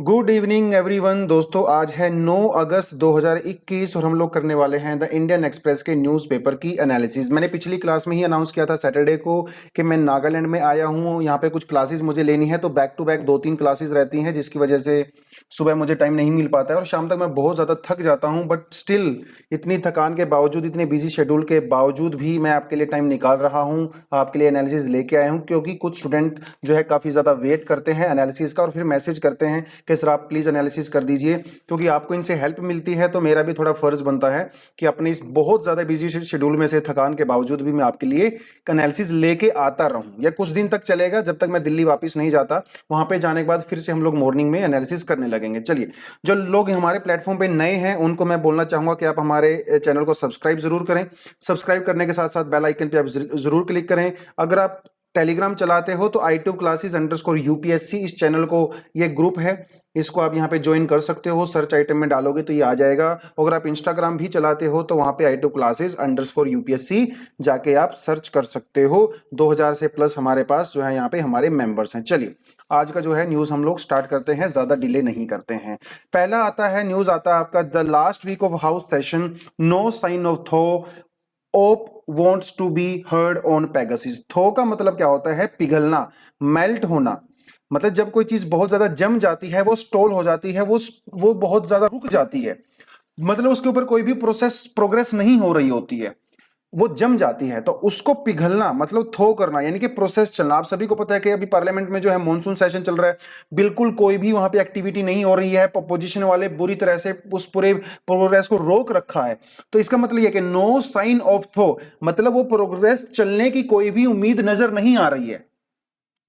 Good evening everyone. दोस्तों आज है 9 अगस्त 2021 और हम लोग करने वाले हैं द इंडियन एक्सप्रेस के न्यूज़पेपर की एनालिसिस। मैंने पिछली क्लास में ही अनाउंस किया था सैटरडे को कि मैं नागालैंड में आया हूँ, यहाँ पे कुछ क्लासेस मुझे लेनी है, तो बैक टू बैक 2-3 क्लासेस रहती हैं जिसकी वजह से सुबह मुझे टाइम नहीं मिल पाता है और शाम तक मैं बहुत ज़्यादा थक जाता हूँ। बट स्टिल इतनी थकान के बावजूद, इतने बिजी शेड्यूल के बावजूद भी मैं आपके लिए टाइम निकाल रहा हूँ, आपके लिए एनालिसिस लेके आया हूँ, क्योंकि कुछ स्टूडेंट जो है काफ़ी ज़्यादा वेट करते हैं एनालिसिस का और फिर मैसेज करते हैं कि सर आप प्लीज़ एनालिसिस कर दीजिए। क्योंकि आपको इनसे हेल्प मिलती है तो मेरा भी थोड़ा फर्ज बनता है कि अपने इस बहुत ज़्यादा बिजी शेड्यूल में से थकान के बावजूद भी मैं आपके लिए एनालिसिस लेके आता रहूँ। यह कुछ दिन तक चलेगा जब तक मैं दिल्ली वापस नहीं जाता। वहाँ पे जाने के बाद फिर से हम लोग मॉर्निंग में एनालिसिस करने लगेंगे। चलिए, जो लोग हमारे प्लेटफॉर्म पे नए हैं उनको मैं बोलना चाहूँगा कि आप हमारे चैनल को सब्सक्राइब ज़रूर करें। सब्सक्राइब करने के साथ साथ बेल आइकन पे आप ज़रूर क्लिक करें। अगर आप टेलीग्राम चलाते हो तो i2classes_UPSC इस चैनल को, ये ग्रुप है, इसको आप यहाँ पे ज्वाइन कर सकते हो। सर्च आइटम में डालोगे तो ये आ जाएगा। अगर आप इंस्टाग्राम भी चलाते हो तो वहाँ पे i2classes_UPSC जाके आप सर्च कर सकते हो। 2000 से प्लस हमारे पास जो है यहाँ पे हमारे मेंबर्स हैं। चलिए, आज का जो है न्यूज़ हम लोग स्टार्ट करते हैं, ज़्यादा डिले नहीं करते हैं। पहला आता है न्यूज़, आता है आपका the last week of house session, no sign of though, opp wants to be heard on Pegasus. Though का मतलब क्या होता है? पिघलना, मेल्ट होना। मतलब जब कोई चीज बहुत ज्यादा जम जाती है, वो स्टॉल हो जाती है, वो बहुत ज्यादा रुक जाती है, मतलब उसके ऊपर कोई भी प्रोग्रेस नहीं हो रही होती है, वो जम जाती है, तो उसको पिघलना मतलब थो करना, यानी कि प्रोसेस चलना। आप सभी को पता है कि अभी पार्लियामेंट में जो है मॉनसून सेशन चल रहा है, बिल्कुल कोई भी वहां पे एक्टिविटी नहीं हो रही है, अपोजिशन वाले बुरी तरह से उस पूरे प्रोग्रेस को रोक रखा है। तो इसका मतलब यह कि नो साइन ऑफ थो, मतलब वो प्रोग्रेस चलने की कोई भी उम्मीद नजर नहीं आ रही है।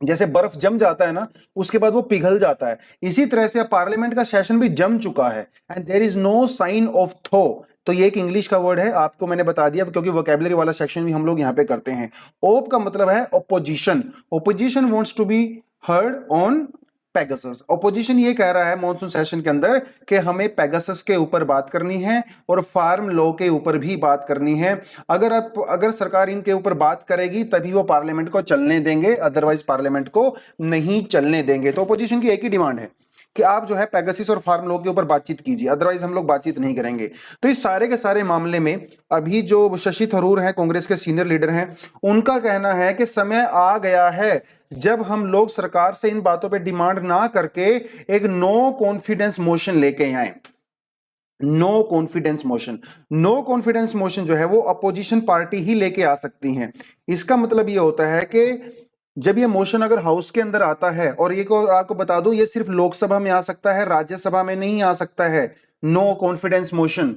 जैसे बर्फ जम जाता है ना, उसके बाद वो पिघल जाता है, इसी तरह से पार्लियामेंट का सेशन भी जम चुका है and there is no sign of thaw. तो ये एक इंग्लिश का वर्ड है, आपको मैंने बता दिया क्योंकि वोकैबुलरी वाला सेक्शन भी हम लोग यहाँ पे करते हैं। ओप का मतलब है opposition, opposition wants to be heard on Pegasus. Opposition ये कह रहा है मॉनसून सेशन के अंदर कि हमें पेगासस के ऊपर बात करनी है और फार्म लॉ के ऊपर भी बात करनी है। अगर सरकार इनके ऊपर बात करेगी तभी वो पार्लियामेंट को चलने देंगे, अदरवाइज पार्लियामेंट को नहीं चलने देंगे। तो ओपोजिशन की एक ही डिमांड है कि आप जो है पेगासस और फार्म लॉ के ऊपर बातचीत कीजिए, अदरवाइज हम लोग बातचीत नहीं करेंगे। तो इस सारे के सारे मामले में अभी जो शशि थरूर हैं, कांग्रेस के सीनियर लीडर हैं, उनका कहना है कि समय आ गया है जब हम लोग सरकार से इन बातों पे डिमांड ना करके एक नो कॉन्फिडेंस मोशन लेके आए। No confidence motion, no confidence motion जो है वो अपोजिशन पार्टी ही लेके आ सकती हैं। इसका मतलब ये होता है कि जब ये मोशन अगर हाउस के अंदर आता है, और ये को आपको बता दूं ये सिर्फ लोकसभा में आ सकता है, राज्यसभा में नहीं आ सकता है। No confidence motion,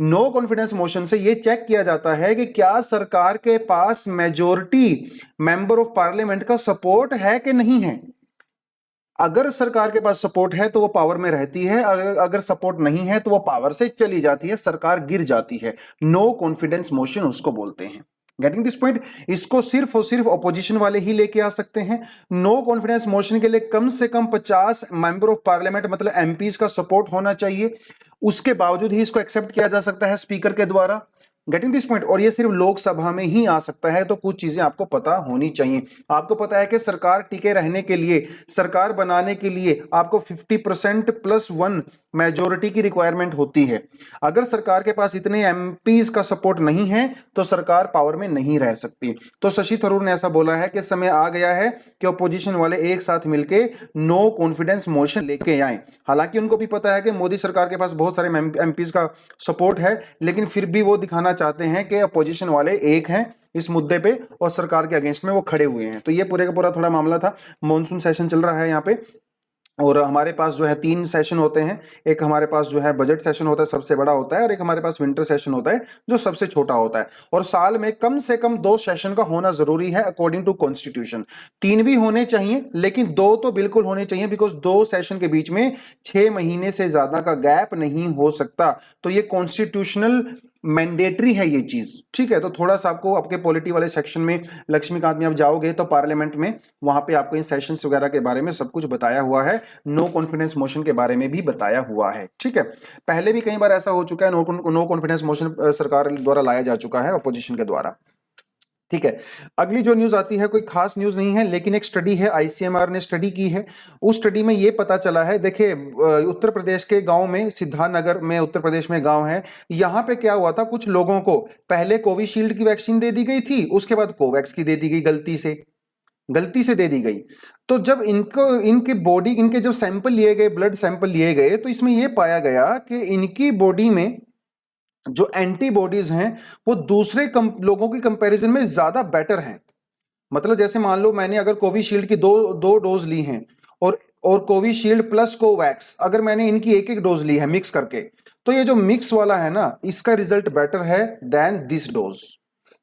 no confidence motion से ये चेक किया जाता है कि क्या सरकार के पास मेजोरिटी मेंबर ऑफ पार्लियामेंट का सपोर्ट है कि नहीं है। अगर सरकार के पास सपोर्ट है तो वो पावर में रहती है, अगर सपोर्ट नहीं है तो वो पावर से चली जाती है, सरकार गिर जाती है। नो कॉन्फिडेंस मोशन उसको बोलते हैं। Getting this point? इसको सिर्फ और सिर्फ ऑपोजिशन वाले ही लेके आ सकते हैं। नो कॉन्फिडेंस मोशन के लिए कम से कम 50 मेंबर ऑफ पार्लियामेंट मतलब एमपीज का सपोर्ट होना चाहिए, उसके बावजूद ही इसको एक्सेप्ट किया जा सकता है स्पीकर के द्वारा। Getting this point? और ये सिर्फ लोकसभा में ही आ सकता है। तो कुछ चीजें आपको पता होनी चाहिए। आपको पता है कि सरकार टिके रहने के लिए, सरकार बनाने के लिए आपको 50% +1 मेजोरिटी की रिक्वायरमेंट होती है। अगर सरकार के पास इतने एमपीज का सपोर्ट नहीं है तो सरकार पावर में नहीं रह सकती। तो शशि थरूर ने ऐसा बोला है कि समय आ गया है कि अपोजिशन वाले एक साथ मिलके नो कॉन्फिडेंस मोशन लेके आए। हालांकि उनको भी पता है कि मोदी सरकार के पास बहुत सारे एमपीज का सपोर्ट है, लेकिन फिर भी वो दिखाना चाहते हैं कि अपोजिशन वाले एक हैं इस मुद्दे पे और सरकार के अगेंस्ट में वो खड़े हुए हैं। तो ये पूरे का पूरा थोड़ा मामला था। मॉनसून सेशन चल रहा है यहाँ पे और हमारे पास जो है 3 सेशन होते हैं। एक हमारे पास जो है बजट सेशन होता है, सबसे बड़ा होता है, और एक हमारे पास विंटर सेशन होता है जो सबसे छोटा होता है। और साल में कम से कम 2 सेशन का होना जरूरी है अकॉर्डिंग टू कॉन्स्टिट्यूशन। 3 भी होने चाहिए लेकिन 2 तो बिल्कुल होने चाहिए, बिकॉज 2 सेशन के बीच में 6 महीने से ज्यादा का गैप नहीं हो सकता। तो ये कॉन्स्टिट्यूशनल मैंडेटरी है ये चीज, ठीक है। तो थोड़ा सा आपको आपके पॉलिटी वाले सेक्शन में, लक्ष्मीकांत में आप जाओगे तो पार्लियामेंट में, वहां पे आपको इन सेशंस वगैरह के बारे में सब कुछ बताया हुआ है। नो कॉन्फिडेंस मोशन के बारे में भी बताया हुआ है, ठीक है। पहले भी कई बार ऐसा हो चुका है, नो कॉन्फिडेंस मोशन सरकार द्वारा लाया जा चुका है अपोजिशन के द्वारा। ठीक है। अगली जो न्यूज आती है कोई खास न्यूज नहीं है, लेकिन एक स्टडी है, आईसीएमआर ने स्टडी की है। उस स्टडी में ये पता चला है, देखिए उत्तर प्रदेश के गांव में, सिद्धार्थनगर में उत्तर प्रदेश में गांव है, यहां पे क्या हुआ था, कुछ लोगों को पहले कोविशील्ड की वैक्सीन दे दी गई थी, उसके बाद कोवैक्स की दे दी गई, गलती से दे दी गई। तो जब इनको इनके बॉडी, इनके जब सैंपल लिए गए, ब्लड सैंपल लिए गए, तो इसमें यह पाया गया कि इनकी बॉडी में जो एंटीबॉडीज हैं वो दूसरे लोगों की कंपैरिजन में ज्यादा बेटर हैं। मतलब जैसे मान लो मैंने अगर कोविशील्ड की दो डोज ली हैं, और कोविशील्ड प्लस कोवैक्स अगर मैंने इनकी एक एक डोज ली है मिक्स करके, तो ये जो मिक्स वाला है ना, इसका रिजल्ट बेटर है देन दिस डोज।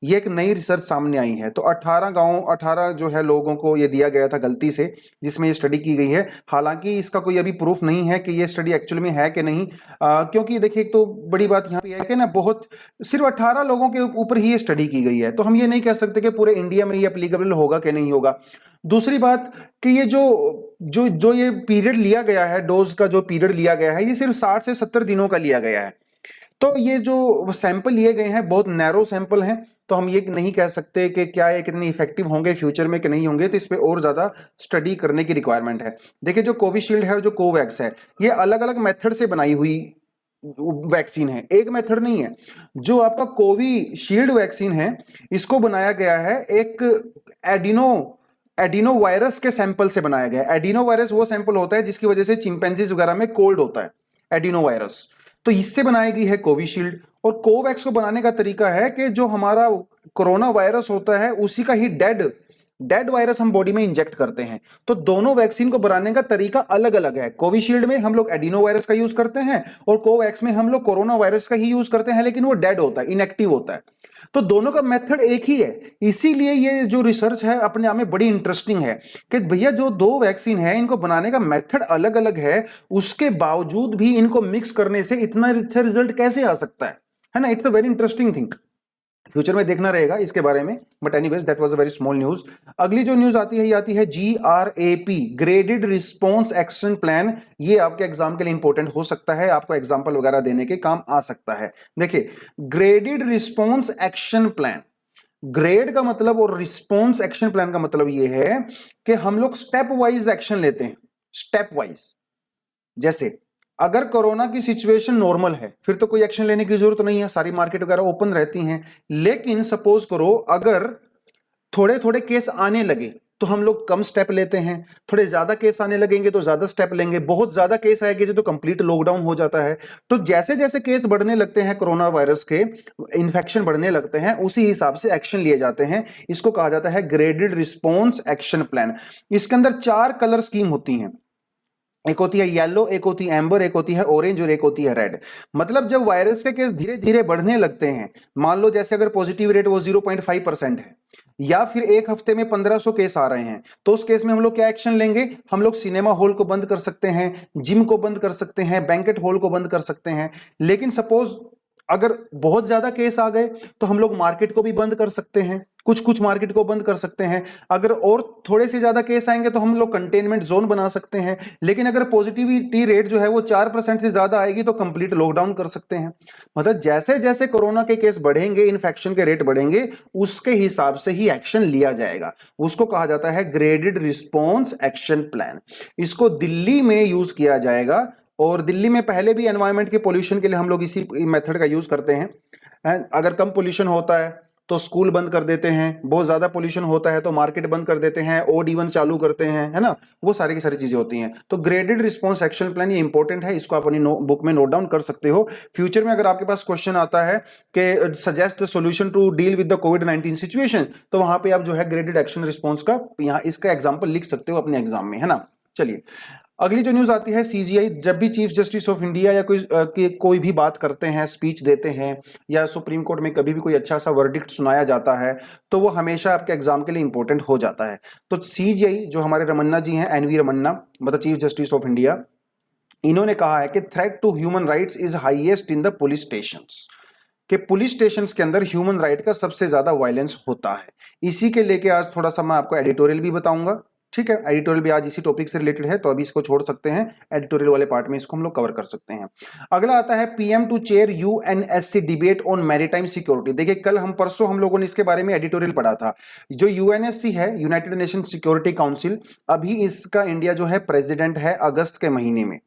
ये एक नई रिसर्च सामने आई है। तो 18 जो है लोगों को ये दिया गया था गलती से, जिसमें ये स्टडी की गई है। हालांकि इसका कोई अभी प्रूफ नहीं है कि ये स्टडी एक्चुअल में है कि नहीं, क्योंकि देखिए एक तो बड़ी बात यहाँ पे है कि ना, बहुत सिर्फ 18 लोगों के ऊपर ही ये स्टडी की गई है, तो हम ये नहीं कह सकते कि पूरे इंडिया में ये एप्लीकेबल होगा कि नहीं होगा। दूसरी बात कि ये जो जो जो ये पीरियड लिया गया है, डोज का जो पीरियड लिया गया है, ये सिर्फ 60 से 70 दिनों का लिया गया है। तो ये जो सैंपल लिए गए हैं बहुत नैरो सैंपल हैं, तो हम ये नहीं कह सकते कि क्या ये कितने इफेक्टिव होंगे फ्यूचर में कि नहीं होंगे, तो इस पे और ज्यादा स्टडी करने की रिक्वायरमेंट है। देखिए जो कोविशील्ड है और जो कोवैक्स है, ये अलग अलग मेथड से बनाई हुई वैक्सीन है, एक मेथड नहीं है। जो आपका कोविशील्ड वैक्सीन है, इसको बनाया गया है एक एडिनो वायरस के सैंपल से बनाया गया है। एडिनो वायरस वो सैंपल होता है जिसकी वजह से चिंपैंजीज वगैरह में कोल्ड होता है, एडिनो वायरस। तो इससे बनाई गई है कोविशील्ड। और कोवैक्स को बनाने का तरीका है कि जो हमारा कोरोना वायरस होता है उसी का ही डेड वायरस हम बॉडी में इंजेक्ट करते हैं। तो दोनों वैक्सीन को बनाने का तरीका अलग अलग है। कोविशील्ड में हम लोग एडिनो वायरस का यूज करते हैं, और कोवैक्स में हम लोग कोरोना वायरस का ही यूज करते हैं, लेकिन वो डेड होता है, इनएक्टिव होता है। तो दोनों का मेथड एक ही है। इसीलिए ये जो रिसर्च है अपने आप में बड़ी इंटरेस्टिंग है कि भैया जो दो वैक्सीन है इनको बनाने का मेथड अलग अलग है, उसके बावजूद भी इनको मिक्स करने से इतना अच्छा रिजल्ट कैसे आ सकता है ना। It's a very interesting thing. Future में देखना रहेगा इसके बारे में, but anyways that was a very small news. अगली जो न्यूज आती है, ये आती है GRAP, graded response action plan. ये आपके एग्जाम के लिए इंपॉर्टेंट हो सकता है, आपको एग्जांपल वगैरह देने के काम आ सकता है। देखिए graded response action plan, grade का मतलब और रिस्पॉन्स एक्शन प्लान का मतलब ये है कि हम लोग स्टेप वाइज एक्शन लेते हैं, स्टेप वाइज। जैसे अगर कोरोना की सिचुएशन नॉर्मल है फिर तो कोई एक्शन लेने की जरूरत नहीं है, सारी मार्केट वगैरह ओपन रहती हैं। लेकिन सपोज करो अगर थोड़े थोड़े केस आने लगे तो हम लोग कम स्टेप लेते हैं, थोड़े ज्यादा केस आने लगेंगे तो ज्यादा स्टेप लेंगे, बहुत ज्यादा केस आएंगे तो कंप्लीट लॉकडाउन हो जाता है। तो जैसे जैसे केस बढ़ने लगते हैं, कोरोना वायरस के इन्फेक्शन बढ़ने लगते हैं, उसी हिसाब से एक्शन लिए जाते हैं। इसको कहा जाता है ग्रेडेड रिस्पॉन्स एक्शन प्लान। इसके अंदर 4 कलर स्कीम होती हैं, एक होती है येलो, एक होती है एम्बर, एक होती है ऑरेंज और एक होती है रेड। मतलब जब वायरस के केस धीरे धीरे बढ़ने लगते हैं, मान लो जैसे अगर पॉजिटिव रेट वो 0.5% है, या फिर एक हफ्ते में 1500 केस आ रहे हैं, तो उस केस में हम लोग क्या एक्शन लेंगे? हम लोग सिनेमा हॉल को बंद कर सकते हैं, जिम को बंद कर सकते हैं, बैंकेट हॉल को बंद कर सकते हैं। लेकिन सपोज अगर बहुत ज्यादा केस आ गए तो हम लोग मार्केट को भी बंद कर सकते हैं, कुछ कुछ मार्केट को बंद कर सकते हैं। अगर और थोड़े से ज्यादा केस आएंगे तो हम लोग कंटेनमेंट जोन बना सकते हैं। लेकिन अगर पॉजिटिविटी रेट जो है वो 4% से ज्यादा आएगी तो कंप्लीट लॉकडाउन कर सकते हैं। मतलब जैसे जैसे कोरोना के केस बढ़ेंगे, इन्फेक्शन के रेट बढ़ेंगे, उसके हिसाब से ही एक्शन लिया जाएगा। उसको कहा जाता है ग्रेडेड रिस्पॉन्स एक्शन प्लान। इसको दिल्ली में यूज किया जाएगा, और दिल्ली में पहले भी एनवायरनमेंट के पोल्यूशन के लिए हम लोग इसी मेथड का यूज करते हैं। अगर कम पोल्यूशन होता है तो स्कूल बंद कर देते हैं, बहुत ज्यादा पोल्यूशन होता है तो मार्केट बंद कर देते हैं, ओड इवन चालू करते हैं, है ना। वो सारी की सारी चीजें होती हैं। तो ग्रेडेड रिस्पॉन्स एक्शन प्लान ये इंपॉर्टेंट है, इसको आप अपनी बुक में नोट डाउन कर सकते हो। फ्यूचर में अगर आपके पास क्वेश्चन आता है कि suggest the solution to deal with the कोविड-19 सिचुएशन, तो वहां पे आप जो है ग्रेडेड एक्शन रिस्पॉन्स का यहाँ इसका एग्जाम्पल लिख सकते हो अपने एग्जाम में, है ना। चलिए अगली जो न्यूज आती है CGI। जब भी चीफ जस्टिस ऑफ इंडिया या कोई भी बात करते हैं, स्पीच देते हैं, या सुप्रीम कोर्ट में कभी भी कोई अच्छा सा वर्डिक्ट सुनाया जाता है, तो वो हमेशा आपके एग्जाम के लिए इंपॉर्टेंट हो जाता है। तो CGI जो हमारे रमन्ना जी हैं, NV रमन्ना, मतलब चीफ जस्टिस ऑफ इंडिया, इन्होंने कहा है कि threat to human rights is highest in the police stations, कि पुलिस स्टेशंस के अंदर ह्यूमन राइट का सबसे ज्यादा वायलेंस होता है। इसी के लेके आज थोड़ा सा मैं आपको एडिटोरियल भी बताऊंगा, ठीक है, एडिटोरियल भी आज इसी टॉपिक से रिलेटेड है, तो अभी इसको छोड़ सकते हैं, एडिटोरियल वाले पार्ट में इसको हम लोग कवर कर सकते हैं। अगला आता है PM to chair UNSC debate on maritime security. देखिए कल हम परसों हम लोगों ने इसके बारे में एडिटोरियल पढ़ा था। जो यूएनएससी है, यूनाइटेड नेशन सिक्योरिटी काउंसिल, अभी इसका इंडिया जो है प्रेसिडेंट है अगस्त के महीने में।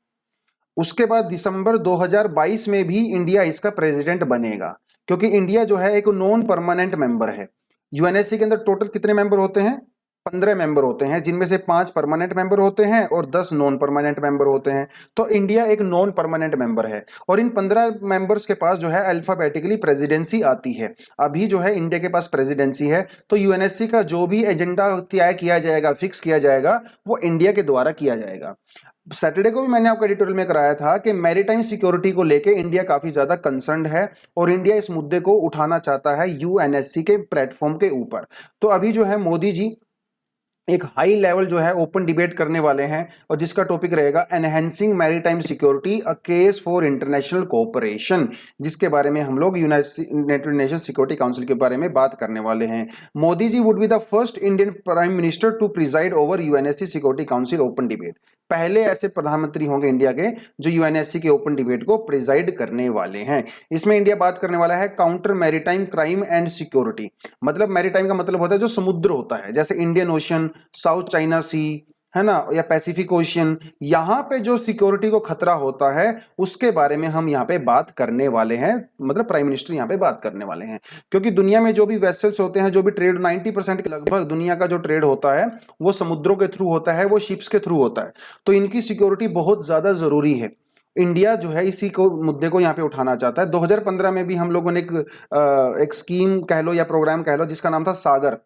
उसके बाद दिसंबर 2022 में भी इंडिया इसका प्रेसिडेंट बनेगा, क्योंकि इंडिया जो है एक नॉन परमानेंट मेंबर है। यूएनएससी के अंदर टोटल कितने मेंबर होते हैं? 15 मेंबर होते हैं, जिनमें से 5 परमानेंट मेंबर होते हैं और 10 नॉन परमानेंट मेंबर होते हैं। तो इंडिया एक नॉन परमानेंट मेंबर है और इन 15 मेंबर्स के पास जो है अल्फाबेटिकली प्रेसिडेंसी आती है। अभी जो है इंडिया के पास प्रेसिडेंसी है, तो यूएनएससी का जो भी एजेंडा तय किया जाएगा, फिक्स किया जाएगा, वो इंडिया के द्वारा किया जाएगा। सैटरडे को भी मैंने आपको एडिटोरियल में कराया था कि मैरीटाइम सिक्योरिटी को लेके इंडिया काफी ज्यादा कंसर्न्ड है और इंडिया इस मुद्दे को उठाना चाहता है यूएनएससी के प्लेटफॉर्म के ऊपर। तो अभी जो है मोदी जी एक हाई लेवल जो है ओपन डिबेट करने वाले हैं और जिसका टॉपिक रहेगा enhancing maritime security a case for international cooperation, जिसके बारे में हम लोग यूनाइटेड नेशन सिक्योरिटी काउंसिल के बारे में बात करने वाले हैं। Modi ji would be the first Indian prime minister to preside over UNSC security council open debate. पहले ऐसे प्रधानमंत्री होंगे इंडिया के जो यूएनएससी के ओपन डिबेट को प्रिजाइड करने वाले हैं। इसमें इंडिया बात करने वाला है counter maritime crime and security. मतलब मैरीटाइम का मतलब होता है जो समुद्र होता है, जैसे इंडियन ओशन, साउथ चाइना सी, है ना, या पैसिफिक ओशियन, यहां पे जो सिक्योरिटी को खतरा होता है उसके बारे में हम यहां पे बात करने वाले हैं। मतलब प्राइम मिनिस्टर यहां पे बात करने वाले हैं, क्योंकि दुनिया में जो भी वेसल्स होते हैं, जो भी ट्रेड 90% के लगभग दुनिया का जो ट्रेड होता है वो समुद्रों के थ्रू होता है, वो शिप्स के थ्रू होता है। तो इनकी सिक्योरिटी बहुत ज्यादा जरूरी है। इंडिया जो है इसी को मुद्दे को यहाँ पे उठाना चाहता है। 2015 में भी हम लोगों ने एक स्कीम कह लो या प्रोग्राम कह लो जिसका नाम था सागर।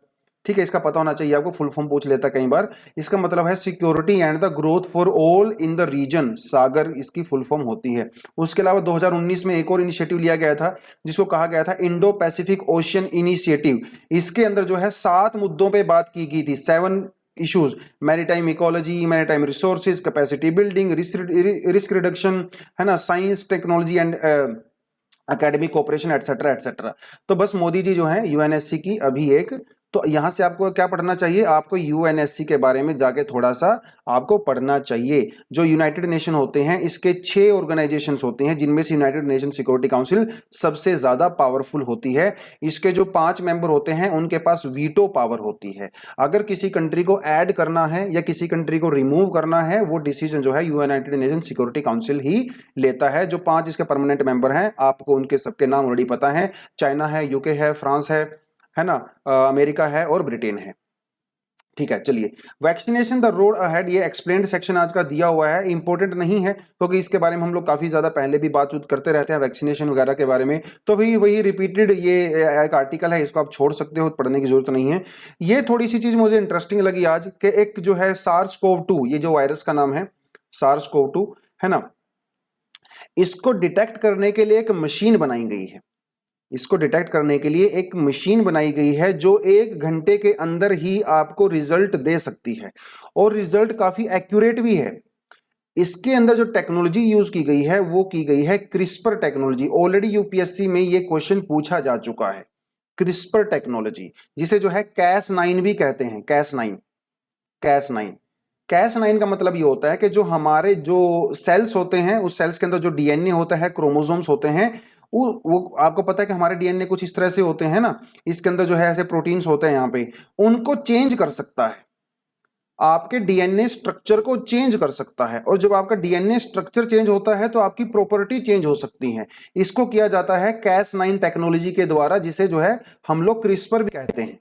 ठीक है, इसका पता होना चाहिए आपको, फुल फॉर्म पूछ लेता कई बार। इसका मतलब है security and the growth for all in the region, Sagar इसकी फुल फॉर्म होती है। उसके अलावा 2019 में एक और इनिशिएटिव लिया गया था जिसको कहा गया था इंडो पैसिफिक ओशियन इनिशिएटिव। इसके अंदर जो है 7 मुद्दों पे बात की गई थी, 7 issues: maritime ecology, maritime resources, capacity building, risk reduction, है ना, science technology and academic cooperation, etcetera etcetera. तो बस मोदी जी जो है यूएनएससी की अभी एक, तो यहां से आपको क्या पढ़ना चाहिए? आपको यूएनएससी के बारे में जाके थोड़ा सा आपको पढ़ना चाहिए। जो यूनाइटेड नेशन होते हैं इसके 6 ऑर्गेनाइजेशंस होते हैं, जिनमें से यूनाइटेड नेशन सिक्योरिटी काउंसिल सबसे ज्यादा पावरफुल होती है। इसके जो 5 मेंबर होते हैं उनके पास वीटो पावर होती है। अगर किसी कंट्री को ऐड करना है या किसी कंट्री को रिमूव करना है, वो डिसीजन जो है यूनाइटेड नेशन सिक्योरिटी काउंसिल ही लेता है। जो 5 इसके परमानेंट मेंबर हैं, आपको उनके सबके नाम ऑलरेडी पता है। चाइना है, यूके है, फ्रांस है ना, अमेरिका है और ब्रिटेन है। ठीक है, चलिए, वैक्सीनेशन द रोड अहेड, ये एक्सप्लेन्ड सेक्शन आज का दिया हुआ है, इंपॉर्टेंट नहीं है क्योंकि इसके बारे में हम लोग काफी ज्यादा पहले भी बातचीत करते रहते हैं वैक्सीनेशन वगैरह के बारे में। तो वही रिपीटेड ये एक आर्टिकल है, इसको आप छोड़ सकते हो, पढ़ने की जरूरत नहीं है। ये थोड़ी सी चीज मुझे इंटरेस्टिंग लगी आज कि एक जो है SARS-CoV-2, ये जो वायरस का नाम है SARS-CoV-2, है ना, इसको डिटेक्ट करने के लिए एक मशीन बनाई गई है। इसको डिटेक्ट करने के लिए एक मशीन बनाई गई है जो 1 घंटे के अंदर ही आपको रिजल्ट दे सकती है और रिजल्ट काफी एक्यूरेट भी है। इसके अंदर जो टेक्नोलॉजी यूज की गई है वो की गई है क्रिस्पर टेक्नोलॉजी। ऑलरेडी यूपीएससी में ये क्वेश्चन पूछा जा चुका है, क्रिस्पर टेक्नोलॉजी, जिसे जो है Cas9 भी कहते हैं। Cas9 का मतलब ये होता है कि जो हमारे जो सेल्स होते हैं, उस सेल्स के अंदर जो डीएनए होता है, क्रोमोसोम्स होते हैं, वो आपको पता है कि हमारे डीएनए कुछ इस तरह से होते हैं ना, इसके अंदर जो है ऐसे प्रोटीन्स होते हैं, यहाँ पे उनको चेंज कर सकता है, आपके डीएनए स्ट्रक्चर को चेंज कर सकता है। और जब आपका डीएनए स्ट्रक्चर चेंज होता है तो आपकी प्रॉपर्टी चेंज हो सकती है। इसको किया जाता है Cas9 टेक्नोलॉजी के द्वारा, जिसे जो है हम लोग क्रिस्पर भी कहते हैं।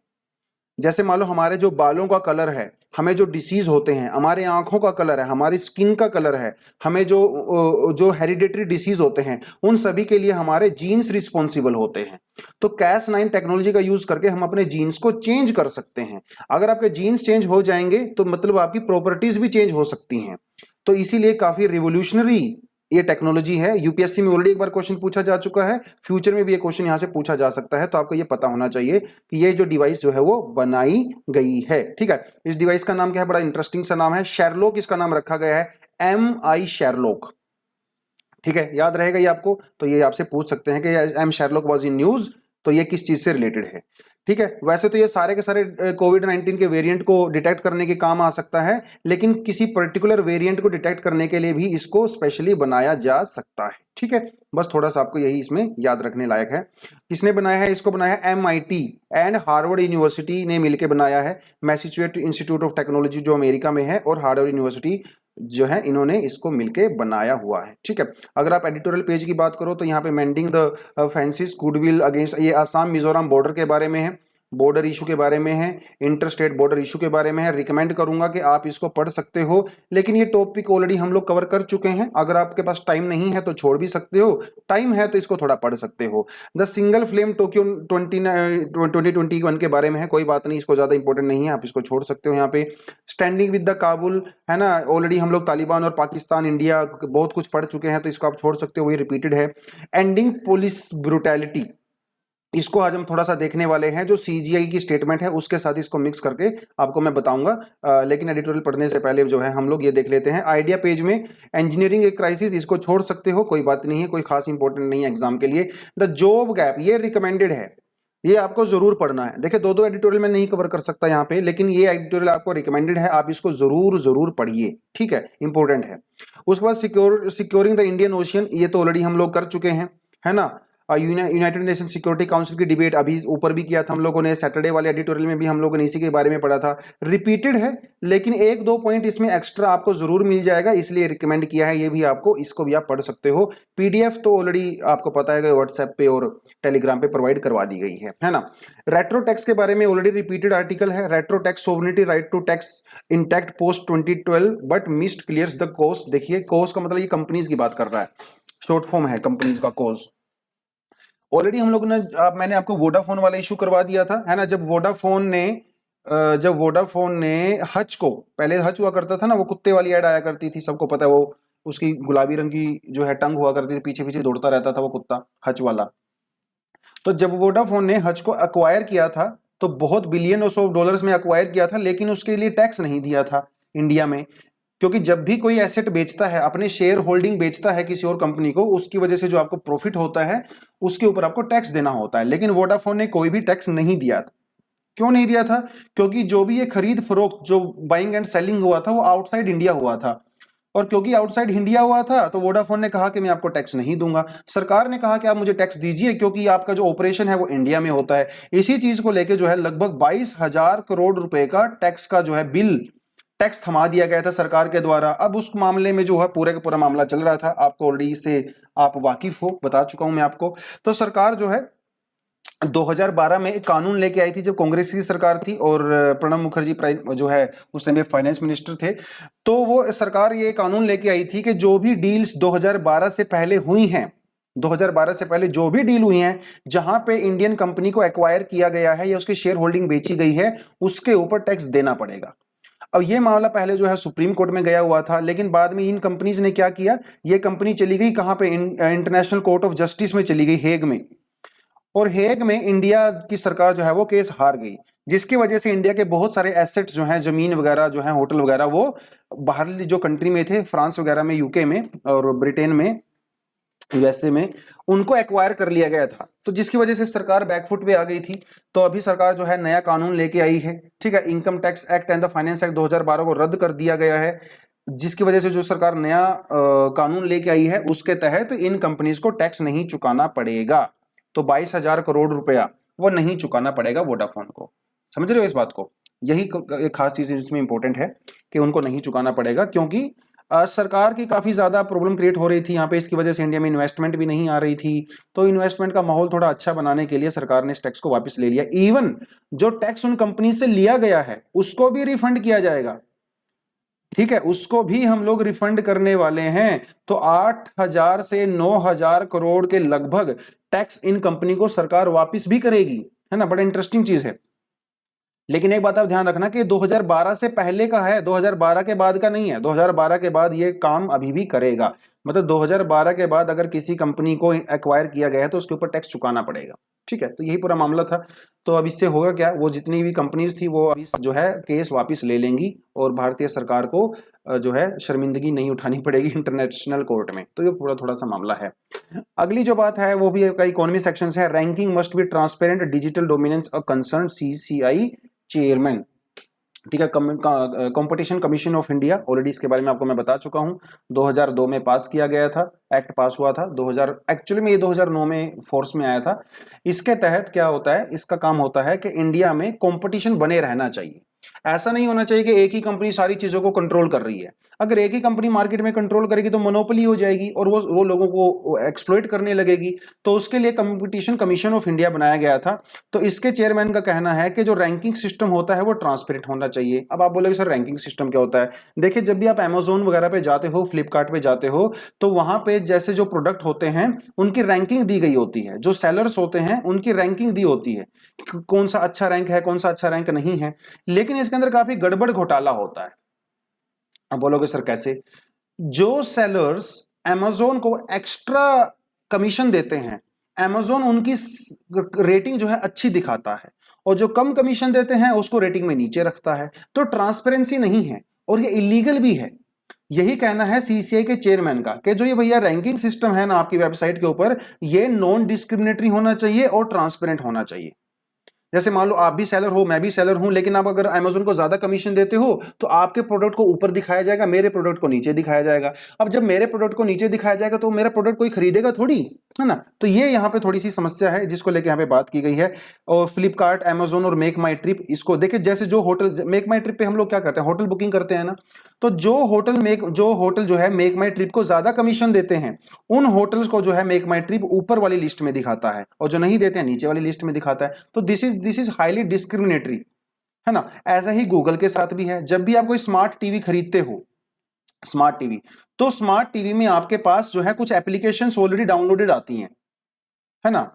जैसे मान लो हमारे जो बालों का कलर है, हमें जो डिसीज होते हैं, हमारे आंखों का कलर है, हमारी स्किन का कलर है, हमें जो हेरिडेटरी डिसीज होते हैं, उन सभी के लिए हमारे जीन्स रिस्पॉन्सिबल होते हैं। तो Cas9 टेक्नोलॉजी का यूज करके हम अपने जीन्स को चेंज कर सकते हैं। अगर आपके जीन्स चेंज हो जाएंगे तो मतलब आपकी प्रॉपर्टीज भी चेंज हो सकती हैं। तो इसीलिए काफी रिवोल्यूशनरी ये टेक्नोलॉजी है। यूपीएससी में ऑलरेडी एक बार क्वेश्चन पूछा जा चुका है, फ्यूचर में भी ये क्वेश्चन यहां से पूछा जा सकता है। तो आपको ये पता होना चाहिए कि ये जो डिवाइस जो है वो बनाई गई है। ठीक है, इस डिवाइस का नाम क्या है? बड़ा इंटरेस्टिंग सा नाम है, शेरलॉक इसका नाम रखा गया है, MI शेरलॉक। ठीक है, याद रहेगा ये आपको। तो ये आपसे पूछ सकते हैं कि M Sherlock was in news, तो ये किस चीज से रिलेटेड है। ठीक है, वैसे तो ये सारे के सारे कोविड 19 के वेरिएंट को डिटेक्ट करने के काम आ सकता है, लेकिन किसी पर्टिकुलर वेरिएंट को डिटेक्ट करने के लिए भी इसको स्पेशली बनाया जा सकता है। ठीक है, बस थोड़ा सा आपको यही इसमें याद रखने लायक है। किसने बनाया है इसको? बनाया है MIT एंड हार्वर्ड यूनिवर्सिटी ने मिलकर बनाया है। मैसेच्यूसेट्स इंस्टीट्यूट ऑफ टेक्नोलॉजी जो अमेरिका में है और हार्वर्ड यूनिवर्सिटी जो है, इन्होंने इसको मिलके बनाया हुआ है। ठीक है, अगर आप एडिटोरियल पेज की बात करो तो यहाँ पे mending the fancies goodwill against, ये आसाम मिजोरम बॉर्डर के बारे में है, बॉर्डर इशू के बारे में है, इंटर स्टेट बॉर्डर इशू के बारे में है। रिकमेंड करूंगा कि आप इसको पढ़ सकते हो, लेकिन ये टॉपिक ऑलरेडी हम लोग कवर कर चुके हैं। अगर आपके पास टाइम नहीं है तो छोड़ भी सकते हो, टाइम है तो इसको थोड़ा पढ़ सकते हो। द सिंगल फ्लेम टोक्यो 2021 के बारे में है, कोई बात नहीं, इसको ज्यादा इंपॉर्टेंट नहीं है, आप इसको छोड़ सकते हो। यहाँ पे स्टैंडिंग विद द काबुल है ना, ऑलरेडी हम लोग तालिबान और पाकिस्तान इंडिया बहुत कुछ पढ़ चुके हैं, तो इसको आप छोड़ सकते हो, वही रिपीटेड है। एंडिंग पुलिस ब्रूटैलिटी, इसको आज हम थोड़ा सा देखने वाले हैं, जो CGI की स्टेटमेंट है उसके साथ इसको मिक्स करके आपको मैं बताऊंगा। लेकिन एडिटोरियल पढ़ने से पहले जो है हम लोग ये देख लेते हैं। आइडिया पेज में इंजीनियरिंग एक क्राइसिस, इसको छोड़ सकते हो, कोई बात नहीं है, कोई खास इंपॉर्टेंट नहीं है एग्जाम के लिए। द जॉब गैप, ये रिकमेंडेड है, ये आपको जरूर पढ़ना है। देखिए दो एडिटोरियल में नहीं कवर कर सकता यहाँ पे, लेकिन ये एडिटोरियल आपको रिकमेंडेड है, आप इसको जरूर जरूर पढ़िए। ठीक है, इंपॉर्टेंट है। उसके बाद सिक्योरिंग द इंडियन ओशियन, ये तो ऑलरेडी हम लोग कर चुके हैं, है ना। यूनाइटेड नेशन सिक्योरिटी काउंसिल की डिबेट अभी ऊपर भी किया था हम लोगों ने, सैटरडे वाले एडिटोरियल में भी हम लोगों ने इसी के बारे में पढ़ा था। रिपीटेड है, लेकिन एक दो पॉइंट इसमें एक्स्ट्रा आपको जरूर मिल जाएगा, इसलिए रिकमेंड किया है। ये भी आपको, इसको भी आप पढ़ सकते हो। PDF तो ऑलरेडी आपको पता है कि व्हाट्सएप पे और टेलीग्राम पे प्रोवाइड करवा दी गई है ना। रेट्रो टैक्स के बारे में ऑलरेडी रिपीटेड आर्टिकल है। Retro tax sovereignty right to tax intact post 2012 but mist clears the cos. देखिए कोस्ट का मतलब ये कंपनीज की बात कर रहा है, शॉर्ट फॉर्म है कंपनीज का कोस्ट। ऑलरेडी हम लोग ने, मैंने आपको वोडाफोन वाला इशू करवा दिया था, है ना। जब वोडाफोन ने हच को, पहले हच हुआ करता था ना, वो कुत्ते वाली ऐड आया करती थी, सबको पता है, वो उसकी गुलाबी रंग की जो है टंग हुआ करती थी, पीछे पीछे दौड़ता रहता था वो कुत्ता, हच वाला। तो जब वोडाफोन ने हच को अक्वायर किया था तो बहुत बिलियन ऑफ डॉलर्स में अक्वायर किया था, लेकिन उसके लिए टैक्स नहीं दिया था इंडिया में। क्योंकि जब भी कोई एसेट बेचता है, अपने शेयर होल्डिंग बेचता है किसी और कंपनी को, उसकी वजह से जो आपको प्रॉफिट होता है उसके ऊपर आपको टैक्स देना होता है। लेकिन वोडाफोन ने कोई भी टैक्स नहीं दिया। क्यों नहीं दिया था? क्योंकि जो भी ये खरीद फरोख्त, जो बाइंग एंड सेलिंग हुआ था, वो आउटसाइड इंडिया हुआ था। और क्योंकि आउटसाइड इंडिया हुआ था तो वोडाफोन ने कहा कि मैं आपको टैक्स नहीं दूंगा। सरकार ने कहा कि आप मुझे टैक्स दीजिए, क्योंकि आपका जो ऑपरेशन है वो इंडिया में होता है। इसी चीज को लेकर जो है लगभग 22,000 करोड़ रुपए का टैक्स का जो है बिल, टैक्स थमा दिया गया था सरकार के द्वारा। अब उस मामले में जो है पूरे का पूरा मामला चल रहा था, आपको ऑलरेडी इससे आप वाकिफ हो, बता चुका हूं मैं आपको। तो सरकार जो है 2012 में एक कानून लेके आई थी, जब कांग्रेस की सरकार थी और प्रणब मुखर्जी जो है उस टाइम पे फाइनेंस मिनिस्टर थे। तो वो सरकार ये कानून लेके आई थी कि जो भी डील्स 2012 से पहले हुई हैं, 2012 से पहले जो भी डील हुई हैं, जहां पे इंडियन कंपनी को एक्वायर किया गया है या उसकी शेयर होल्डिंग बेची गई है, उसके ऊपर टैक्स देना पड़ेगा। अब ये मामला पहले जो है सुप्रीम कोर्ट में गया हुआ था, लेकिन बाद में इन कंपनीज ने क्या किया, ये कंपनी चली गई कहां पे, इंटरनेशनल कोर्ट ऑफ जस्टिस में चली गई, हेग में। और हेग में इंडिया की सरकार जो है वो केस हार गई, जिसकी वजह से इंडिया के बहुत सारे एसेट्स जो हैं, जमीन वगैरह जो है, होटल वगैरह, वो बाहर जो कंट्री में थे, फ्रांस वगैरह में, यूके में और ब्रिटेन में, यूएसए में, उनको एक्वायर कर लिया गया था। तो जिसकी वजह से सरकार बैकफुट पे आ गई थी। तो अभी सरकार जो है नया कानून लेके आई है, ठीक है। Income tax act and the finance act 2012 को रद्द कर दिया गया है, जिसकी वजह से जो सरकार नया कानून लेके आई है उसके तहत इन कंपनीज को टैक्स नहीं चुकाना पड़ेगा। तो 22,000 करोड़ रुपया वो नहीं चुकाना पड़ेगा वोडाफोन को। समझ रहे हो इस बात को? यही एक खास चीज इसमें इंपॉर्टेंट है कि उनको नहीं चुकाना पड़ेगा, क्योंकि सरकार की काफी ज्यादा प्रॉब्लम क्रिएट हो रही थी यहाँ पे। इसकी वजह से इंडिया में इन्वेस्टमेंट भी नहीं आ रही थी। तो इन्वेस्टमेंट का माहौल थोड़ा अच्छा बनाने के लिए सरकार ने इस टैक्स को वापस ले लिया। इवन जो टैक्स उन कंपनी से लिया गया है उसको भी रिफंड किया जाएगा, ठीक है, उसको भी हम लोग रिफंड करने वाले हैं। तो 8,000 से 9,000 करोड़ के लगभग टैक्स इन कंपनी को सरकार वापस भी करेगी, है ना। बड़ा इंटरेस्टिंग चीज है। लेकिन एक बात आप ध्यान रखना कि 2012 से पहले का है, 2012 के बाद का नहीं है। 2012 के बाद ये काम अभी भी करेगा। मतलब 2012 के बाद अगर किसी कंपनी को एक्वायर किया गया है तो उसके ऊपर टैक्स चुकाना पड़ेगा, ठीक है, तो यही पूरा मामला था। तो अब इससे होगा क्या, वो जितनी भी कंपनीज थी वो अभी जो है केस वापस ले लेंगी और भारतीय सरकार को जो है शर्मिंदगी नहीं उठानी पड़ेगी इंटरनेशनल कोर्ट में। तो ये पूरा थोड़ा सा मामला है। अगली जो बात है वो भी इकोनॉमी सेक्शन से है। Ranking must be transparent, digital dominance a concern CCI chairman. ठीक है, competition commission of India, already इसके बारे में आपको मैं बता चुका हूं। 2002 में पास किया गया था, एक्ट पास हुआ था 2000, एक्चुअली में ये 2009 में फोर्स में आया था। इसके तहत क्या होता है, इसका काम होता है कि इंडिया में कंपटीशन बने रहना चाहिए। ऐसा नहीं होना चाहिए कि एक ही कंपनी सारी चीजों को कंट्रोल कर रही है। अगर एक ही कंपनी मार्केट में कंट्रोल करेगी तो मोनोपोली हो जाएगी और वो लोगों को एक्सप्लॉइट करने लगेगी। तो उसके लिए कंपटीशन कमीशन ऑफ इंडिया बनाया गया था। तो इसके चेयरमैन का कहना है कि जो रैंकिंग सिस्टम होता है वो ट्रांसपेरेंट होना चाहिए। अब आप बोलोगे सर रैंकिंग सिस्टम क्या होता है? देखिए, जब भी आप अमेजोन वगैरह पे जाते हो, फ्लिपकार्ट पे जाते हो, तो वहां पे जैसे जो प्रोडक्ट होते हैं उनकी रैंकिंग दी गई होती है। जो सेलर्स होते हैं उनकी रैंकिंग दी होती है, कौन सा अच्छा रैंक है, कौन सा अच्छा रैंक नहीं है। लेकिन इसके अंदर काफी गड़बड़ घोटाला होता है। अब बोलोगे सर कैसे? जो सेलर्स अमेजोन को एक्स्ट्रा कमीशन देते हैं, अमेजोन उनकी रेटिंग जो है अच्छी दिखाता है, और जो कम कमीशन देते हैं उसको रेटिंग में नीचे रखता है। तो ट्रांसपेरेंसी नहीं है और ये इलीगल भी है। यही कहना है सीसीआई के चेयरमैन का कि जो ये भैया रैंकिंग सिस्टम है ना आपकी वेबसाइट के ऊपर, ये नॉन डिस्क्रिमिनेटरी होना चाहिए और ट्रांसपेरेंट होना चाहिए। जैसे मान लो आप भी सेलर हो, मैं भी सेलर हूं, लेकिन आप अगर अमेजोन को ज्यादा कमीशन देते हो तो आपके प्रोडक्ट को ऊपर दिखाया जाएगा, मेरे प्रोडक्ट को नीचे दिखाया जाएगा। अब जब मेरे प्रोडक्ट को नीचे दिखाया जाएगा तो मेरा प्रोडक्ट कोई खरीदेगा थोड़ी, है ना। तो ये यहाँ पे थोड़ी सी समस्या है जिसको लेके यहाँ पे बात की गई है। और फ्लिपकार्ट, अमेजोन और मेक माई ट्रिप, इसको देखिए, जैसे जो होटल मेक माई ट्रिप पे हम लोग क्या करते हैं, होटल बुकिंग करते हैं ना। तो जो होटल जो है मेक माई ट्रिप को ज्यादा कमीशन देते हैं, उन होटल्स को जो है मेक माई ट्रिप ऊपर वाली लिस्ट में दिखाता है, और जो नहीं देते हैं नीचे वाली लिस्ट में दिखाता है। तो दिस इज हाईली डिस्क्रिमिनेटरी, है ना। ऐसा ही गूगल के साथ भी है। जब भी आप कोई स्मार्ट टीवी खरीदते हो, स्मार्ट टीवी, तो स्मार्ट टीवी में आपके पास जो है कुछ एप्लीकेशंस ऑलरेडी डाउनलोडेड आती हैं, है ना।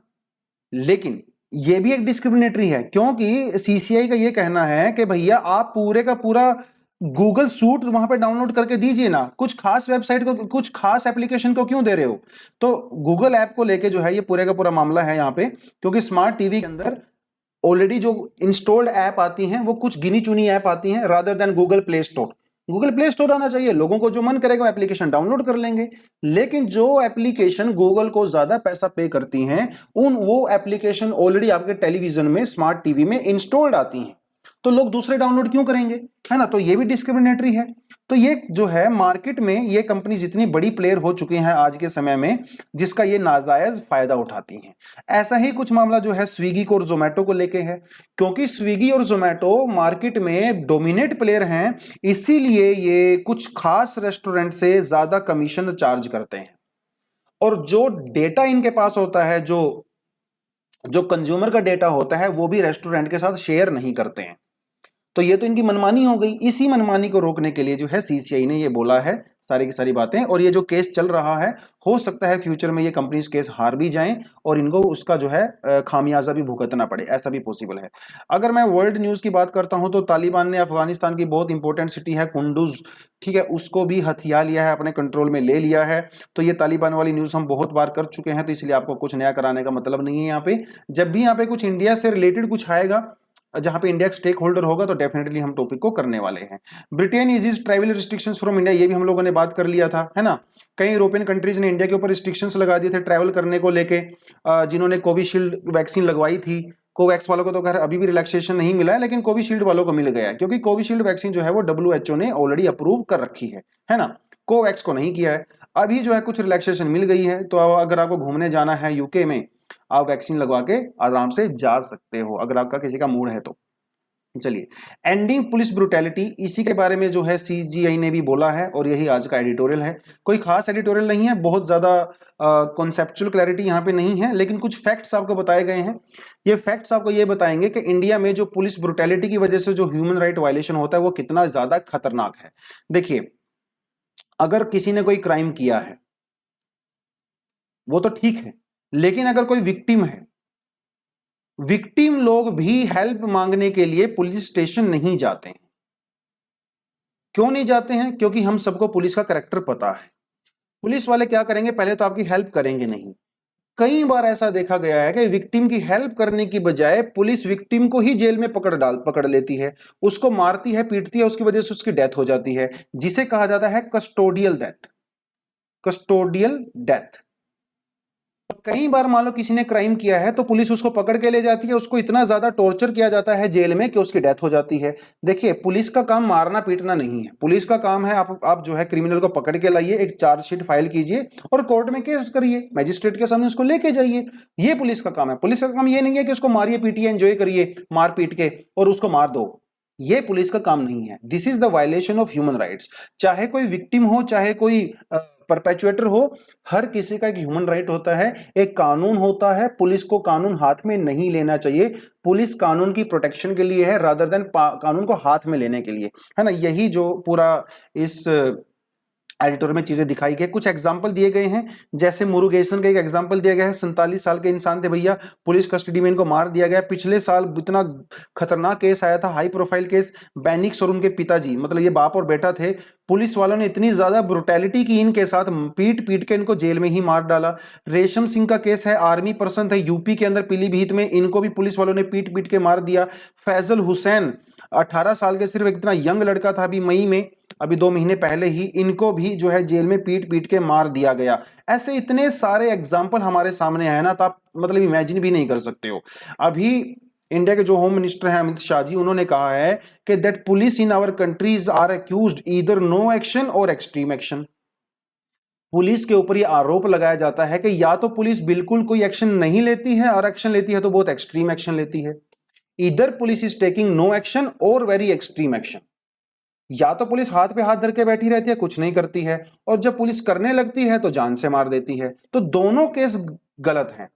लेकिन ये भी एक डिस्क्रिमिनेटरी है, क्योंकि सीसीआई का ये कहना है कि भैया आप पूरे का पूरा गूगल सूट वहां पे डाउनलोड करके दीजिए ना, कुछ खास वेबसाइट को, कुछ खास एप्लीकेशन को क्यों दे रहे हो। तो गूगल ऐप को लेके जो है ये पूरे का पूरा मामला है यहाँ पे, क्योंकि स्मार्ट टीवी के अंदर ऑलरेडी जो इंस्टॉल्ड ऐप आती हैं वो कुछ गिनी चुनी ऐप आती हैं, rather than Google play store. Google play store आना चाहिए, लोगों को जो मन करेगा एप्लीकेशन डाउनलोड कर लेंगे। लेकिन जो एप्लीकेशन गूगल को ज्यादा पैसा पे करती हैं, वो एप्लीकेशन ऑलरेडी आपके टेलीविजन में, स्मार्ट टीवी में इंस्टॉल्ड आती हैं, तो लोग दूसरे डाउनलोड क्यों करेंगे, है ना। तो ये भी डिस्क्रिमिनेटरी है। तो ये जो है मार्केट में ये कंपनी जितनी बड़ी प्लेयर हो चुकी हैं आज के समय में, जिसका ये नाजायज फायदा उठाती हैं। ऐसा ही कुछ मामला जो है स्विगी को और जोमेटो को लेके है, क्योंकि स्विगी और जोमेटो मार्केट में डोमिनेट प्लेयर हैं, इसीलिए ये कुछ खास रेस्टोरेंट से ज्यादा कमीशन चार्ज करते हैं। और जो डेटा इनके पास होता है, जो जो कंज्यूमर का डेटा होता है, वो भी रेस्टोरेंट के साथ शेयर नहीं करते हैं। तो ये तो इनकी मनमानी हो गई। इसी मनमानी को रोकने के लिए जो है सीसीआई ने ये बोला है सारी की सारी बातें। और ये जो केस चल रहा है, हो सकता है फ्यूचर में ये कंपनीज केस हार भी जाएं और इनको उसका जो है खामियाजा भी भुगतना पड़े, ऐसा भी पॉसिबल है। अगर मैं वर्ल्ड न्यूज की बात करता हूं तो तालिबान ने अफगानिस्तान की बहुत इंपॉर्टेंट सिटी है कुंडुज, ठीक है, उसको भी हथिया लिया है, अपने कंट्रोल में ले लिया है। तो ये तालिबान वाली न्यूज हम बहुत बार कर चुके हैं, तो इसलिए आपको कुछ नया कराने का मतलब नहीं है यहाँ पे। जब भी यहाँ पे कुछ इंडिया से रिलेटेड कुछ आएगा, जहां पे इंडिया स्टेक होल्डर होगा, तो डेफिनेटली हम टॉपिक को करने वाले हैं। Britain is travel restrictions from India, ये भी हम लोगों ने बात कर लिया था, है ना। कई यूरोपियन कंट्रीज ने इंडिया के ऊपर रिस्ट्रिक्शंस लगा दिए थे ट्रैवल करने को लेके। जिन्होंने कोविशील्ड वैक्सीन लगवाई थी, कोवैक्स वालों को तो खैर अभी भी रिलैक्सेशन नहीं मिला है, लेकिन कोविशील्ड वालों को मिल गया है, क्योंकि कोविशील्ड वैक्सीन जो है वो WHO ने ऑलरेडी अप्रूव कर रखी है ना। कोवैक्स को नहीं किया है। अभी जो है कुछ रिलैक्सेशन मिल गई है, तो अगर आपको घूमने जाना है यूके में, आप वैक्सीन लगवा के आराम से जा सकते हो, अगर आपका किसी का मूड है तो। चलिए, एंडिंग पुलिस ब्रुटैलिटी, इसी के बारे में जो है सीजीआई ने भी बोला है, और यही आज का एडिटोरियल है। कोई खास एडिटोरियल नहीं है, बहुत ज्यादा कॉन्सेप्चुअल क्लैरिटी यहाँ पे नहीं है, लेकिन कुछ फैक्ट्स आपको बताए गए हैं। ये फैक्ट्स आपको ये बताएंगे कि इंडिया में जो पुलिस ब्रुटैलिटी की वजह से जो ह्यूमन राइट वायलेशन होता है वो कितना ज्यादा खतरनाक है। देखिए, अगर किसी ने कोई क्राइम किया है वो तो ठीक है, लेकिन अगर कोई विक्टिम है, विक्टिम लोग भी हेल्प मांगने के लिए पुलिस स्टेशन नहीं जाते हैं। क्यों नहीं जाते हैं? क्योंकि हम सबको पुलिस का करैक्टर पता है। पुलिस वाले क्या करेंगे, पहले तो आपकी हेल्प करेंगे नहीं, कई बार ऐसा देखा गया है कि विक्टिम की हेल्प करने की बजाय पुलिस विक्टिम को ही जेल में पकड़ लेती है, उसको मारती है, पीटती है, उसकी वजह से उसकी डेथ हो जाती है, जिसे कहा जाता है कस्टोडियल डेथ। Custodial death. कई बार मान लो किसी ने क्राइम किया है तो पुलिस उसको पकड़ के ले जाती है, उसको इतना ज्यादा टॉर्चर किया जाता है जेल में कि उसकी डेथ हो जाती है। देखिए, पुलिस का काम मारना पीटना नहीं है, पुलिस का काम है आप जो है क्रिमिनल को पकड़ के लाइए, एक चार्जशीट फाइल कीजिए और कोर्ट में केस करिए, मैजिस्ट्रेट के सामने उसको लेके जाइए। ये पुलिस का काम है। पुलिस का काम ये नहीं है कि उसको मारिए पीटिए एंजॉय करिए मार पीट के और उसको मार दो। ये पुलिस का काम नहीं है। This is the violation of human rights. चाहे कोई विक्टिम हो, चाहे कोई परपेचुएटर हो, हर किसी का एक ह्यूमन राइट होता है, एक कानून होता है। पुलिस को कानून हाथ में नहीं लेना चाहिए। पुलिस कानून की प्रोटेक्शन के लिए है रादर देन कानून को हाथ में लेने के लिए, है ना। यही जो पूरा इस एडिटोरियल में चीजें दिखाई गई। कुछ एग्जाम्पल दिए गए हैं, जैसे मुरुगेसन का एक एग्जाम्पल दिया गया है। 47 साल के इंसान थे भैया, पुलिस कस्टडी में इनको मार दिया गया। पिछले साल इतना खतरनाक केस आया था, हाई प्रोफाइल केस, बेनिक्स और उनके पिताजी, मतलब ये बाप और बेटा थे। पुलिस वालों ने इतनी ज्यादा ब्रुटैलिटी की इनके साथ, पीट पीट के इनको जेल में ही मार डाला। रेशम सिंह का केस है, आर्मी पर्सन थे यूपी के अंदर पीलीभीत में, इनको भी पुलिस वालों ने पीट पीट के मार दिया। फैजल हुसैन 18 साल के, सिर्फ इतना यंग लड़का था, अभी मई में, अभी 2 महीने पहले ही इनको भी जो है जेल में पीट पीट के मार दिया गया। ऐसे इतने सारे एग्जाम्पल हमारे सामने है ना, तो आप मतलब इमेजिन भी नहीं कर सकते हो। अभी इंडिया के जो होम मिनिस्टर हैं अमित शाह जी, उन्होंने कहा है कि that police in our countries are accused either no action or extreme action. Police के ऊपर यह आरोप लगाया जाता है कि या तो पुलिस बिल्कुल कोई एक्शन नहीं लेती है, और एक्शन लेती है तो बहुत एक्सट्रीम एक्शन लेती है। इधर police is taking no action or very extreme action. या तो पुलिस हाथ पे हाथ धर के बैठी रहती है, कुछ नहीं करती है, और जब पुलिस करने लगती है तो जान से मार देती है। तो दोनों केस गलत हैं।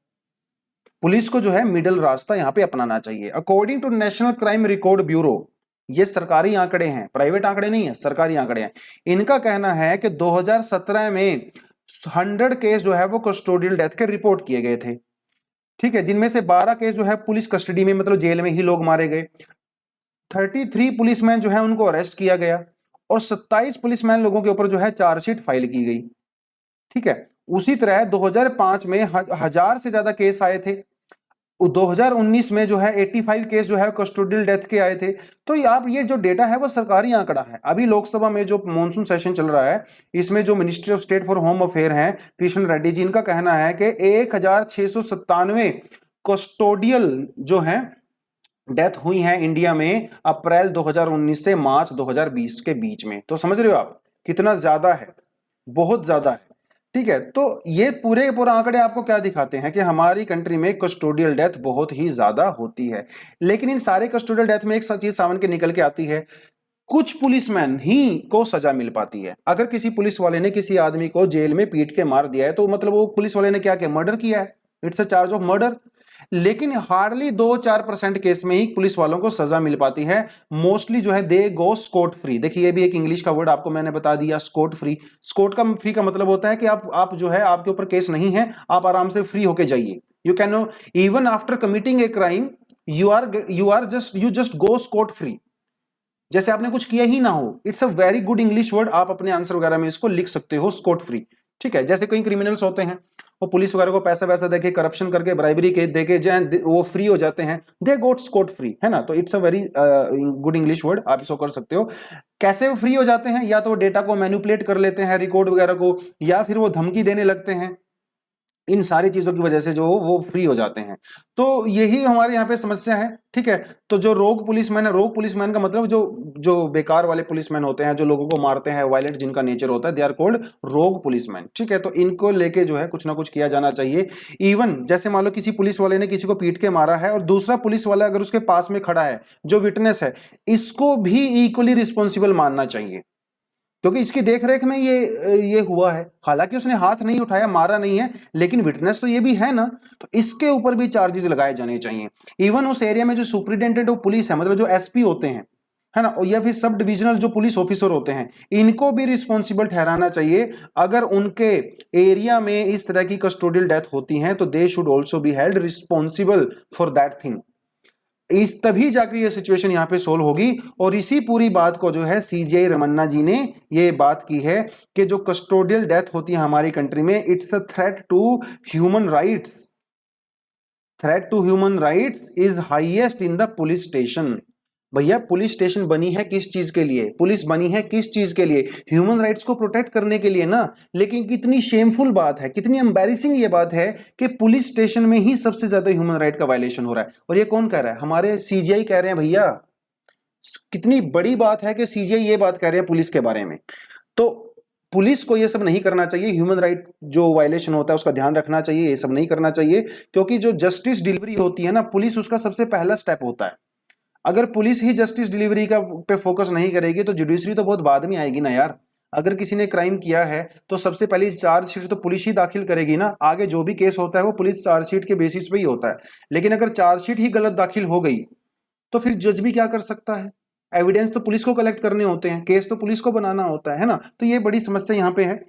पुलिस को जो है मिडिल रास्ता यहां पे अपनाना चाहिए। According to National Crime Record Bureau, ये सरकारी आंकड़े हैं, प्राइवेट आंकड़े नहीं है, सरकारी आंकड़े हैं। इनका कहना है कि 2017 में 100 केस जो है वो कस्टोडियल डेथ के रिपोर्ट किए गए थे, ठीक है, जिनमें से 12 केस जो है पुलिस कस्टडी में, मतलब जेल में ही लोग मारे गए। 33 पुलिसमैन जो है उनको अरेस्ट किया गया, और 27 पुलिसमैन लोगों के ऊपर जो है चार्जशीट फाइल की गई, ठीक है। उसी तरह 2005 में 1000 से ज्यादा केस आए थे। 2019 में जो है 85 केस जो है कस्टोडियल डेथ के आए थे। तो आप ये जो डेटा है वो सरकारी आंकड़ा है। अभी लोकसभा में जो मॉनसून सेशन चल रहा है, इसमें जो ministry of state for home affair हैं किशन रेड्डी जी, इनका कहना है कि 1697 कस्टोडियल जो है डेथ हुई है इंडिया में अप्रैल 2019 से मार्च 2020 के बीच में। तो समझ रहे हो आप कितना ज्यादा है, बहुत ज्यादा है, ठीक है। तो ये पूरे पूरा आंकड़े आपको क्या दिखाते हैं कि हमारी कंट्री में कस्टोडियल डेथ बहुत ही ज्यादा होती है। लेकिन इन सारे कस्टोडियल डेथ में एक चीज सामने के निकल के आती है, कुछ पुलिसमैन ही को सजा मिल पाती है। अगर किसी पुलिस वाले ने किसी आदमी को जेल में पीट के मार दिया है तो मतलब वो पुलिस वाले ने क्या किया, मर्डर किया है, it's a charge of murder. लेकिन हार्डली 2-4% केस में ही पुलिस वालों को सजा मिल पाती है। मोस्टली जो है दे गो स्कोट फ्री। देखिए, ये भी एक इंग्लिश का वर्ड आपको मैंने बता दिया, स्कोट फ्री। स्कोट का फ्री का मतलब होता है कि आप जो है, आपके ऊपर केस नहीं है, आप आराम से फ्री होके जाइए। You can no even after committing a crime you just go Scott free, जैसे आपने कुछ किया ही ना हो। It's a very good English word, आप अपने आंसर वगैरह में इसको लिख सकते हो, स्कोट फ्री, ठीक है। जैसे कई क्रिमिनल्स होते हैं, वो पुलिस वगैरह को पैसा वैसा देके, करप्शन करके, ब्राइबरी के देके वो फ्री हो जाते हैं, दे गोट स्कोट फ्री, है ना। तो it's a very good English word, आप इसको कर सकते हो। कैसे वो फ्री हो जाते हैं, या तो डेटा को मैनिपुलेट कर लेते हैं, रिकॉर्ड वगैरह को, या फिर वो धमकी देने लगते हैं। इन सारी चीजों की वजह से जो वो फ्री हो जाते हैं। तो यही हमारे यहाँ पे समस्या है, ठीक है। तो जो रोग पुलिसमैन है, रोग पुलिसमैन का मतलब जो जो बेकार वाले पुलिसमैन होते हैं, जो लोगों को मारते हैं, वायलेंट जिनका नेचर होता है, दे आर कॉल्ड रोग पुलिसमैन, ठीक है। तो इनको लेके जो है कुछ ना कुछ किया जाना चाहिए। इवन जैसे मान लो किसी पुलिस वाले ने किसी को पीट के मारा है, और दूसरा पुलिस वाला अगर उसके पास में खड़ा है, जो विटनेस है, इसको भी इक्वली रिस्पॉन्सिबल मानना चाहिए, क्योंकि इसकी देखरेख में ये हुआ है। हालांकि उसने हाथ नहीं उठाया, मारा नहीं है, लेकिन विटनेस तो ये भी है ना, तो इसके ऊपर भी चार्जेस लगाए जाने चाहिए। इवन उस एरिया में जो सुपरिटेंडेंट ऑफ पुलिस है, मतलब जो एसपी होते हैं, है ना, या फिर सब डिविजनल जो पुलिस ऑफिसर होते हैं, इनको भी रिस्पॉन्सिबल ठहराना चाहिए। अगर उनके एरिया में इस तरह की कस्टोडियल डेथ होती है तो they should also be held responsible for that thing. इस तभी जाकर ये सिचुएशन यहाँ पे सोल्व होगी। और इसी पूरी बात को जो है सीजीआई रमन्ना जी ने ये बात की है कि जो कस्टोडियल डेथ होती है हमारी कंट्री में, it's a threat to human rights, threat to human rights is highest in the police station. भैया पुलिस स्टेशन बनी है किस चीज के लिए, पुलिस बनी है किस चीज के लिए, ह्यूमन राइट्स को प्रोटेक्ट करने के लिए ना। लेकिन कितनी शेमफुल बात है, कितनी एम्बैरेसिंग ये बात है कि पुलिस स्टेशन में ही सबसे ज्यादा ह्यूमन राइट का वायलेशन हो रहा है। और ये कौन कह रहा है, हमारे सीजीआई कह रहे हैं भैया। कितनी बड़ी बात है कि सीजीआई ये बात कह रहे हैं पुलिस के बारे में। तो पुलिस को ये सब नहीं करना चाहिए, ह्यूमन राइट जो वायलेशन होता है उसका ध्यान रखना चाहिए, ये सब नहीं करना चाहिए। क्योंकि जो जस्टिस डिलीवरी होती है ना, पुलिस उसका सबसे पहला स्टेप होता है। अगर पुलिस ही जस्टिस डिलीवरी का पे फोकस नहीं करेगी तो जुडिशरी तो बहुत बाद में आएगी ना यार। अगर किसी ने क्राइम किया है तो सबसे पहले चार्जशीट तो पुलिस ही दाखिल करेगी ना, आगे जो भी केस होता है वो पुलिस चार्जशीट के बेसिस पे ही होता है। लेकिन अगर चार्जशीट ही गलत दाखिल हो गई तो फिर जज भी क्या कर सकता है, एविडेंस तो पुलिस को कलेक्ट करने होते हैं, केस तो पुलिस को बनाना होता है ना। तो ये बड़ी समस्या यहाँ पे है।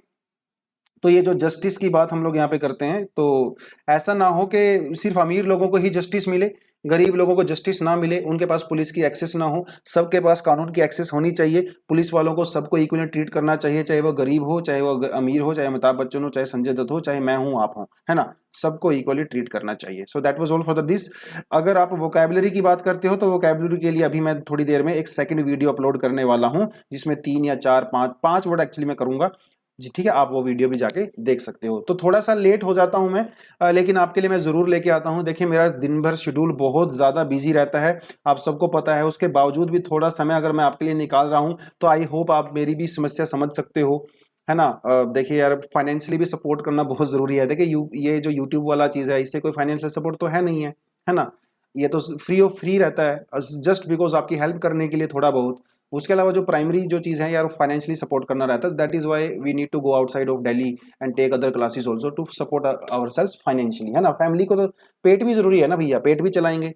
तो ये जो जस्टिस की बात हम लोग यहाँ पे करते हैं, तो ऐसा ना हो कि सिर्फ अमीर लोगों को ही जस्टिस मिले, गरीब लोगों को जस्टिस ना मिले, उनके पास पुलिस की एक्सेस ना हो। सबके पास कानून की एक्सेस होनी चाहिए। पुलिस वालों को सबको इक्वली ट्रीट करना चाहिए, चाहे वो गरीब हो, चाहे वो अमीर हो, चाहे अमिताभ बच्चन हो, चाहे संजय दत्त हो, चाहे मैं हूँ आप हो, है ना। सबको इक्वली ट्रीट करना चाहिए। So that was all for the this. अगर आप वोकैबुलरी की बात करते हो तो वोकैबुलरी के लिए अभी मैं थोड़ी देर में एक सेकंड वीडियो अपलोड करने वाला हूँ, जिसमें 3 या 4 5 वर्ड एक्चुअली मैं करूंगा जी, ठीक है। आप वो वीडियो भी जाके देख सकते हो। तो थोड़ा सा लेट हो जाता हूं मैं, लेकिन आपके लिए मैं जरूर लेके आता हूं। देखिए मेरा दिन भर शेड्यूल बहुत ज्यादा बिजी रहता है, आप सबको पता है। उसके बावजूद भी थोड़ा समय अगर मैं आपके लिए निकाल रहा हूं तो आई होप आप मेरी भी समस्या समझ सकते हो, है ना। देखिए यार, फाइनेंशियली भी सपोर्ट करना बहुत जरूरी है। देखिए ये जो यूट्यूब वाला चीज है, इससे कोई फाइनेंशियल सपोर्ट तो है नहीं है ना। ये तो फ्री ऑफ फ्री रहता है, जस्ट बिकॉज आपकी हेल्प करने के लिए थोड़ा बहुत। उसके अलावा जो प्राइमरी जो चीज है यार, फाइनेंशियली सपोर्ट करना रहता है। That is why we need to go outside of Delhi and take other classes also to support ourselves financially, है ना। फैमिली को तो पेट भी जरूरी है ना भैया, पेट भी चलाएंगे,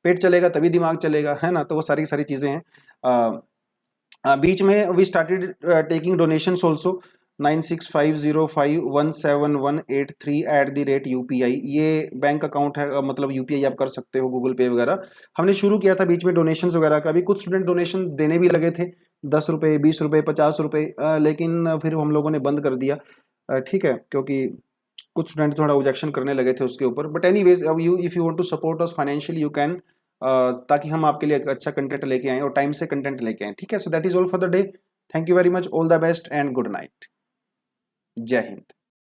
पेट चलेगा तभी दिमाग चलेगा, है ना। तो वो सारी सारी चीजें हैं। बीच में we started taking donations also. 9650517183 UPI ये बैंक अकाउंट है, मतलब UPI आप कर सकते हो, गूगल पे वगैरह। हमने शुरू किया था बीच में डोनेशंस वगैरह का भी, कुछ स्टूडेंट डोनेशंस देने भी लगे थे, 10 रुपये, 20 रुपये, 50 रुपये, लेकिन फिर हम लोगों ने बंद कर दिया, ठीक है। क्योंकि कुछ स्टूडेंट थोड़ा ऑब्जेक्शन करने लगे थे उसके ऊपर। बट एनीवेज, अब you if you want to support us financially you can, ताकि हम आपके लिए एक अच्छा कंटेंट लेके आएँ और टाइम से कंटेंट लेके आएँ, ठीक है। So that is all for the day. Thank you very much, all the best and good night. जय हिंद।